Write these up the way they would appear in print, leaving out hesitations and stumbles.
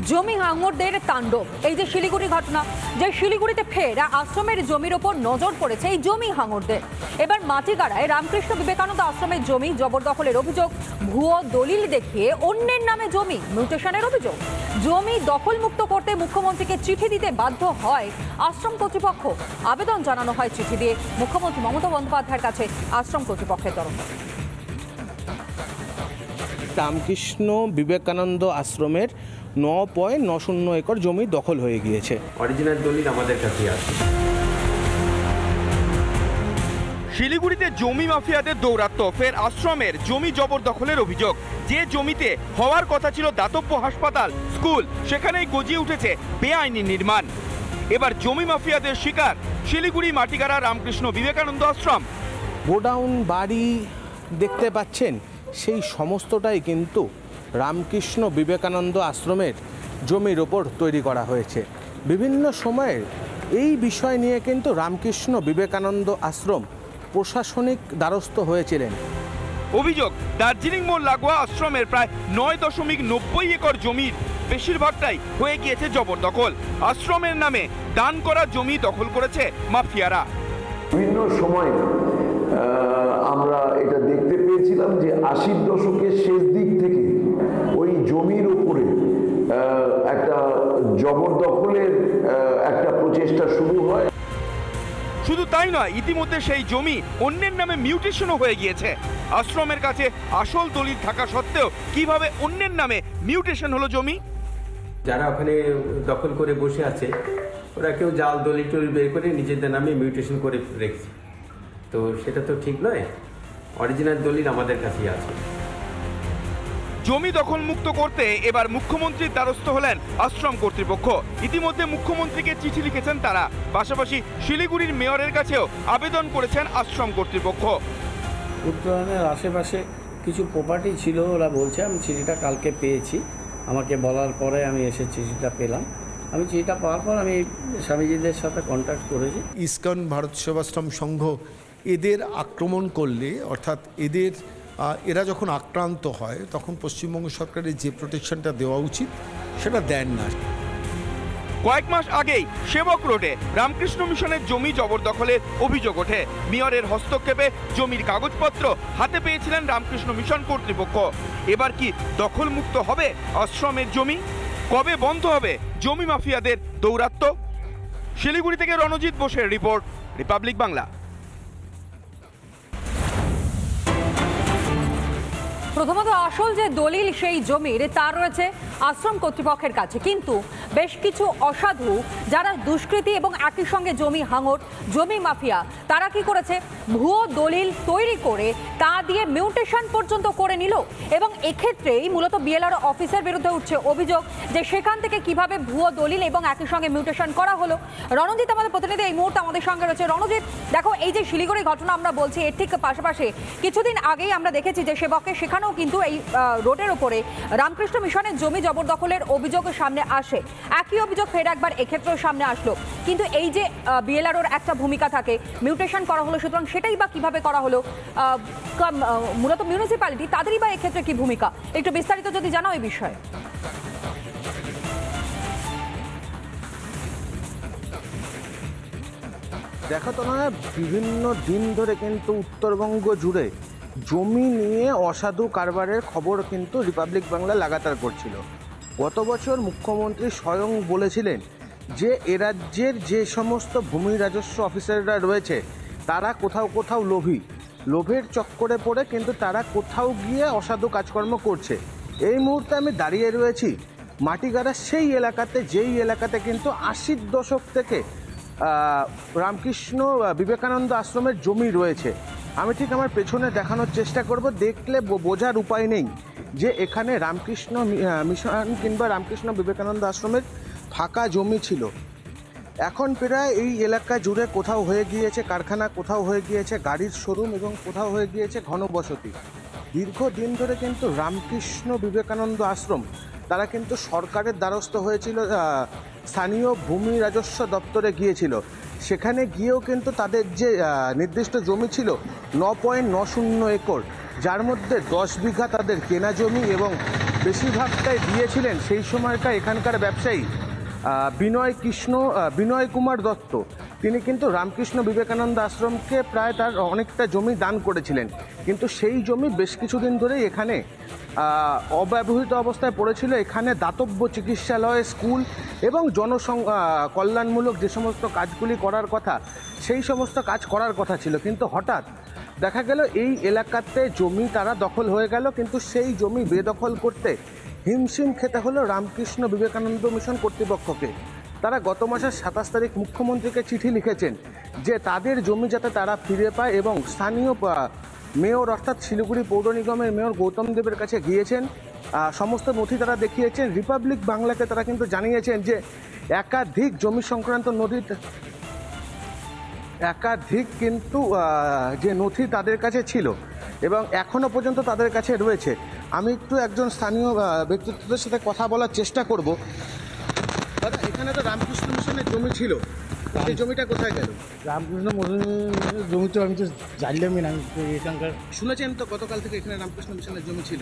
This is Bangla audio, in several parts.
জমি হাঙরদের তাণ্ডব। এই যে শিলিগুড়ি ঘটনা, যে শিলিগুড়িতে ফের আশ্রমের জমির ওপর নজর পড়েছে এই জমি হাঙরদের। এবার মাটিগাড়ায় রামকৃষ্ণ বিবেকানন্দ আশ্রমের জমি জবরদখলের অভিযোগ, ভুয়ো দলিল দেখিয়ে অন্যের নামে জমি মিউটেশনের অভিযোগ। জমি দখলমুক্ত করতে মুখ্যমন্ত্রীকে চিঠি দিতে বাধ্য হয় আশ্রম কর্তৃপক্ষ। আবেদন জানানো হয় চিঠি দিয়ে মুখ্যমন্ত্রী মমতা বন্দ্যোপাধ্যায়ের কাছে আশ্রম কর্তৃপক্ষের তরফে। রামকৃষ্ণ বিবেকানন্দ আশ্রমের 9.90 একর জমি দখল হয়ে গিয়েছে। অরিজিনাল দলিল আমাদের কাছে আছে। শিলিগুড়িতে জমি মাফিয়াদের দৌরাত্ম্য, ফের আশ্রমের জমি জবরদখলের অভিযোগ। যে জমিতে হওয়ার কথা ছিল দাতব্য হাসপাতাল, স্কুল, সেখানেই গজিয়ে উঠেছে বেআইনি নির্মাণ। এবার জমি মাফিয়াদের শিকার শিলিগুড়ি মাটিগাড়া রামকৃষ্ণ বিবেকানন্দ আশ্রম। গোডাউন, বাড়ি দেখতে পাচ্ছেন, সেই সমস্তটাই কিন্তু রামকৃষ্ণ বিবেকানন্দ আশ্রমের জমির ওপর তৈরি করা হয়েছে। বিভিন্ন সময়ের এই বিষয় নিয়ে কিন্তু রামকৃষ্ণ বিবেকানন্দ আশ্রম প্রশাসনিক দ্বারস্থ হয়েছিলেন। অভিযোগ, দার্জিলিং মোড় লাগোয়া আশ্রমের প্রায় 9.90 একর জমির বেশিরভাগটাই হয়ে গিয়েছে জবরদখল। আশ্রমের নামে দান করা জমি দখল করেছে মাফিয়ারা। বিভিন্ন সময় আমরা এটা দেখতে পেয়েছিলাম যে 80 দশকের শেষ দিক থেকে ওই জমির উপরে একটা জবরদখলের একটা প্রচেষ্টা শুরু হয়। শুধু তাই নয়, ইতিমধ্যে সেই জমি অন্যের নামে মিউটেশনও হয়ে গিয়েছে। আশ্রমের কাছে আসল দলিল থাকা সত্ত্বেও কিভাবে অন্যের নামে মিউটেশন হলো জমি? যারা ওখানে দখল করে বসে আছে ওরা কেউ জাল দলিল টলিল বের করে নিজেদের নামে মিউটেশন করে রেখেছে, তো সেটা তো ঠিক নয়। অরিজিনাল দলিল আমাদের কাছেই আছে। জমি দখল মুক্ত করতে এবার মুখ্যমন্ত্রীর দ্বারস্থ হলেন আশ্রম কর্তৃপক্ষ। ইতিমধ্যে মুখ্যমন্ত্রীকে চিঠি লিখেছেন তারা, পাশাপাশি শিলিগুড়ির মেয়রের কাছেও আবেদন করেছেন আশ্রম কর্তৃপক্ষ। উত্তরণের আশেপাশে কিছু প্রপার্টি ছিল, ওরা বলছে, আমি চিঠিটা কালকে পেয়েছি, আমাকে বলার পরে আমি এসে চিঠিটা পেলাম। আমি চিঠিটা পাওয়ার পর আমি স্বামীজিদের সাথে কন্ট্যাক্ট করেছি। ইসকন ভারত সেবাশ্রম সংঘ এদের আক্রমণ করলে, অর্থাৎ এরা যখন আক্রান্ত হয় তখন পশ্চিমবঙ্গ সরকারের যে প্রোটেকশনটা দেওয়া উচিত সেটা দেন না। কয়েক মাস আগেই সেবক রোডে রামকৃষ্ণ মিশনের জমি জবরদখলের অভিযোগ ওঠে। মেয়রের হস্তক্ষেপে জমির কাগজপত্র হাতে পেয়েছিলেন রামকৃষ্ণ মিশন কর্তৃপক্ষ। এবার কি দখলমুক্ত হবে আশ্রমের জমি? কবে বন্ধ হবে জমি মাফিয়াদের দৌরাত্ম্য? শিলিগুড়ি থেকে রণজিৎ বোসের রিপোর্ট, রিপাবলিক বাংলা। প্রথমত আসল যে দলিল সেই জমির তা রয়েছে আশ্রম কর্তৃপক্ষের কাছে, কিন্তু বেশ কিছু অসাধু যারা দুষ্কৃতী এবং একই সঙ্গে জমি হাঙর, জমি মাফিয়া, তারা কি করেছে, ভুয়ো দলিল তৈরি করে তা দিয়ে মিউটেশন পর্যন্ত করে নিল। এবং এক্ষেত্রেই মূলত বিএলআর অফিসের বিরুদ্ধে উঠছে অভিযোগ যে সেখান থেকে কিভাবে ভুয়ো দলিল এবং একই সঙ্গে মিউটেশন করা হলো। রণজিৎ আমাদের প্রতিনিধি এই মুহূর্তে আমাদের সঙ্গে রয়েছে। রণজিৎ, দেখো, এই যে শিলিগুড়ি ঘটনা আমরা বলছি, এর ঠিক পাশাপাশি কিছুদিন আগেই আমরা দেখেছি যে সেবকের সেখানেও কিন্তু এই রোডের ওপরে রামকৃষ্ণ মিশনের জমি জবরদখলের অভিযোগ সামনে আসে। একই অভিযোগ ফের একবার এক্ষেত্রেও সামনে আসলো, কিন্তু এই যে বিএলআরওর একটা ভূমিকা থাকে, মিউটেশন করা হলো, সুতরাং সেটাই বা কিভাবে করা হলো, মূলত মিউনিসিপ্যালিটি তাদেরই বা এক্ষেত্রে কি ভূমিকা, একটু বিস্তারিত যদি জানাও এই বিষয়ে। দেখো তো না, বিভিন্ন দিন ধরে কিন্তু উত্তরবঙ্গ জুড়ে জমি নিয়ে অসাধু কারবারের খবর কিন্তু রিপাবলিক বাংলা লাগাতার করছিল। গত বছর মুখ্যমন্ত্রী স্বয়ং বলেছিলেন যে এ রাজ্যের যে সমস্ত ভূমি রাজস্ব অফিসাররা রয়েছে তারা কোথাও কোথাও লোভের চক্করে পড়ে কিন্তু তারা কোথাও গিয়ে অসাধু কাজকর্ম করছে। এই মুহূর্তে আমি দাঁড়িয়ে রয়েছি মাটিগাড়ার সেই এলাকাতে, যেই এলাকাতে কিন্তু 80 দশক থেকে রামকৃষ্ণ বিবেকানন্দ আশ্রমের জমি রয়েছে। আমি ঠিক আমার পেছনে দেখানোর চেষ্টা করব, দেখলে বোঝার উপায় নেই যে এখানে রামকৃষ্ণ মিশন কিংবা রামকৃষ্ণ বিবেকানন্দ আশ্রমের ফাঁকা জমি ছিল। এখন প্রায় এই এলাকা জুড়ে কোথাও হয়ে গিয়েছে কারখানা, কোথাও হয়ে গিয়েছে গাড়ির শোরুম এবং কোথাও হয়ে গিয়েছে ঘনবসতি। দীর্ঘদিন ধরে কিন্তু রামকৃষ্ণ বিবেকানন্দ আশ্রম তারা কিন্তু সরকারের দ্বারস্থ হয়েছিল, স্থানীয় ভূমি রাজস্ব দপ্তরে গিয়েছিল। সেখানে গিয়েও কিন্তু তাদের যে নির্দিষ্ট জমি ছিল 9.90 একর, যার মধ্যে 10 বিঘা তাদের কেনা জমি এবং বেশিরভাগটাই দিয়েছিলেন সেই সময়কার এখানকার ব্যবসায়ী বিনয় কুমার দত্ত। তিনি কিন্তু রামকৃষ্ণ বিবেকানন্দ আশ্রমকে প্রায় তার অনেকটা জমি দান করেছিলেন, কিন্তু সেই জমি বেশ কিছুদিন ধরেই এখানে অব্যবহৃত অবস্থায় পড়েছিল। এখানে দাতব্য চিকিৎসালয়, স্কুল এবং কল্যাণমূলক যে সমস্ত কাজগুলি করার কথা সেই সমস্ত কাজ করার কথা ছিল, কিন্তু হঠাৎ দেখা গেল এই এলাকাতে জমি তারা দখল হয়ে গেল। কিন্তু সেই জমি বেদখল করতে হিমশিম খেতে হলো রামকৃষ্ণ বিবেকানন্দ মিশন কর্তৃপক্ষকে। তারা গত মাসের 27 তারিখ মুখ্যমন্ত্রীকে চিঠি লিখেছেন যে তাদের জমি যাতে তারা ফিরে পায়, এবং স্থানীয় মেয়র অর্থাৎ শিলিগুড়ি পৌর নিগমের মেয়র গৌতম দেবের কাছে গিয়েছেন। সমস্ত নথি তারা দেখিয়েছেন। রিপাবলিক বাংলাকে তারা কিন্তু জানিয়েছেন যে একাধিক জমি সংক্রান্ত একাধিক কিন্তু যে নথি তাদের কাছে ছিল এবং এখনও পর্যন্ত তাদের কাছে রয়েছে। আমি একটু একজন স্থানীয় ব্যক্তিত্বদের সাথে কথা বলার চেষ্টা করব। দাদা, এখানে তো রামকৃষ্ণ মিশনের জমি ছিল, সেই জমিটা কোথায় গেল? রামকৃষ্ণ মিশনের জমি তো আমি তো জানলামই না। আমি তো এখানকার শুনেছেন তো গতকাল থেকে এখানে রামকৃষ্ণ মিশনের জমি ছিল।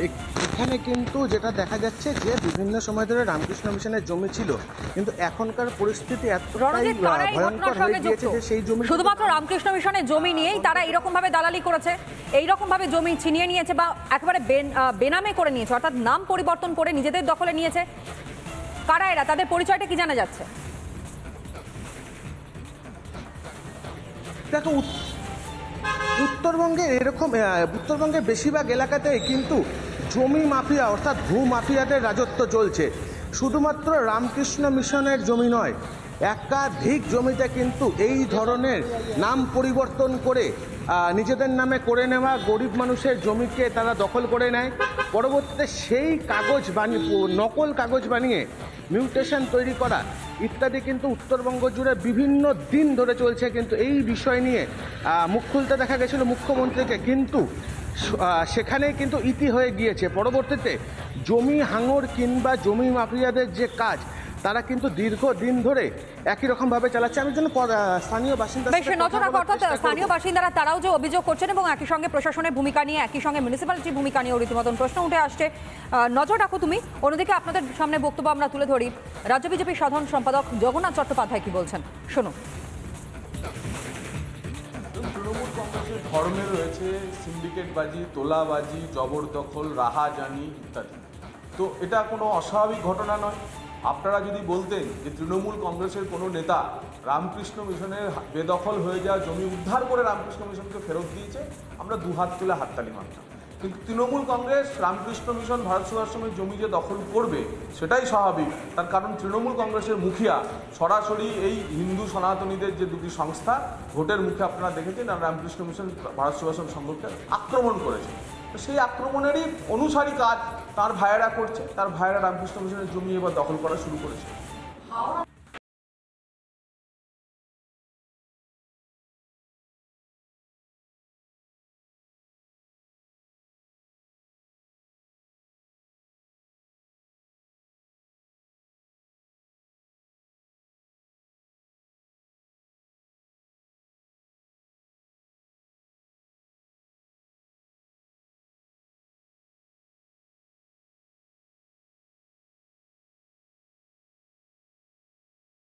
এখানে কিন্তু যেটা দেখা যাচ্ছে যে বিভিন্ন সময় ধরে রামকৃষ্ণ মিশনের জমি ছিল, কিন্তু এখনকার পরিস্থিতি এতটাই ভয়ঙ্কর হয়ে গিয়েছে যে সেই জমি শুধুমাত্র রামকৃষ্ণ মিশনের জমি নিয়েই তারা এইরকম ভাবে দালালি করেছে, এইরকম ভাবে জমি ছিনিয়ে নিয়েছে বা একেবারে বেনামে করে নিয়েছে, অর্থাৎ নাম পরিবর্তন করে নিজেদের দখলে নিয়েছে। কারা এরা, তাদের পরিচয়টা কি জানা যাচ্ছে? দেখো, উত্তরবঙ্গের বেশিরভাগ এলাকাতেই কিন্তু জমি মাফিয়া অর্থাৎ ভূ মাফিয়াদের রাজত্ব চলছে। শুধুমাত্র রামকৃষ্ণ মিশনের জমি নয়, একাধিক জমিতে কিন্তু এই ধরনের নাম পরিবর্তন করে নিজেদের নামে করে নেওয়া গরিব মানুষের জমিকে তারা দখল করে নেয়। পরবর্তীতে সেই নকল কাগজ বানিয়ে মিউটেশন তৈরি করা ইত্যাদি কিন্তু উত্তরবঙ্গ জুড়ে বিভিন্ন দিন ধরে চলছে। কিন্তু এই বিষয় নিয়ে মুখ খুলতে দেখা গেছিল মুখ্যমন্ত্রীকে, কিন্তু সেখানেই কিন্তু ইতি হয়ে গিয়েছে। পরবর্তীতে জমি হাঙর কিংবা জমি মাফিয়াদের যে কাজ তারা কিন্তু দীর্ঘদিন ধরে একই রকমভাবে চালাচ্ছে। আমি জন্য স্থানীয় বাসিন্দা নজর রাখা, অর্থাৎ স্থানীয় বাসিন্দারা তারাও যে অভিযোগ করছেন এবং একই সঙ্গে প্রশাসনের ভূমিকা নিয়ে, একই সঙ্গে মিউনিসিপ্যালিটির ভূমিকা নিয়েও রীতিমতন প্রশ্ন উঠে আসছে। নজর রাখো তুমি। অন্যদিকে আপনাদের সামনে বক্তব্য আমরা তুলে ধরি। রাজ্য বিজেপির সাধারণ সম্পাদক জগন্নাথ চট্টোপাধ্যায় কি বলছেন, শুনুন। তৃণমূল কংগ্রেসের ধর্মে রয়েছে সিন্ডিকেটবাজি, তোলাবাজি, জবরদখল, রাহাজানি ইত্যাদি। তো এটা কোনো অস্বাভাবিক ঘটনা নয়। আপনারা যদি বলতেন যে তৃণমূল কংগ্রেসের কোনো নেতা রামকৃষ্ণ মিশনের বেদখল হয়ে যাওয়া জমি উদ্ধার করে রামকৃষ্ণ মিশনকে ফেরত দিয়েছে, আমরা দুহাত তুলে হাততালি মারতাম। কিন্তু তৃণমূল কংগ্রেস রামকৃষ্ণ মিশন ভারত সেবাশ্রমের জমি যে দখল করবে সেটাই স্বাভাবিক। তার কারণ তৃণমূল কংগ্রেসের মুখিয়া সরাসরি এই হিন্দু সনাতনীদের যে দুটি সংস্থা, ভোটের মুখে আপনারা দেখেছেন রামকৃষ্ণ মিশন ভারত সেবাশ্রম সংঘকে আক্রমণ করেছে। তো সেই আক্রমণেরই অনুসারী কাজ তার ভাইয়েরা করছে। তার ভাইয়েরা রামকৃষ্ণ মিশনের জমি এবার দখল করা শুরু করেছে।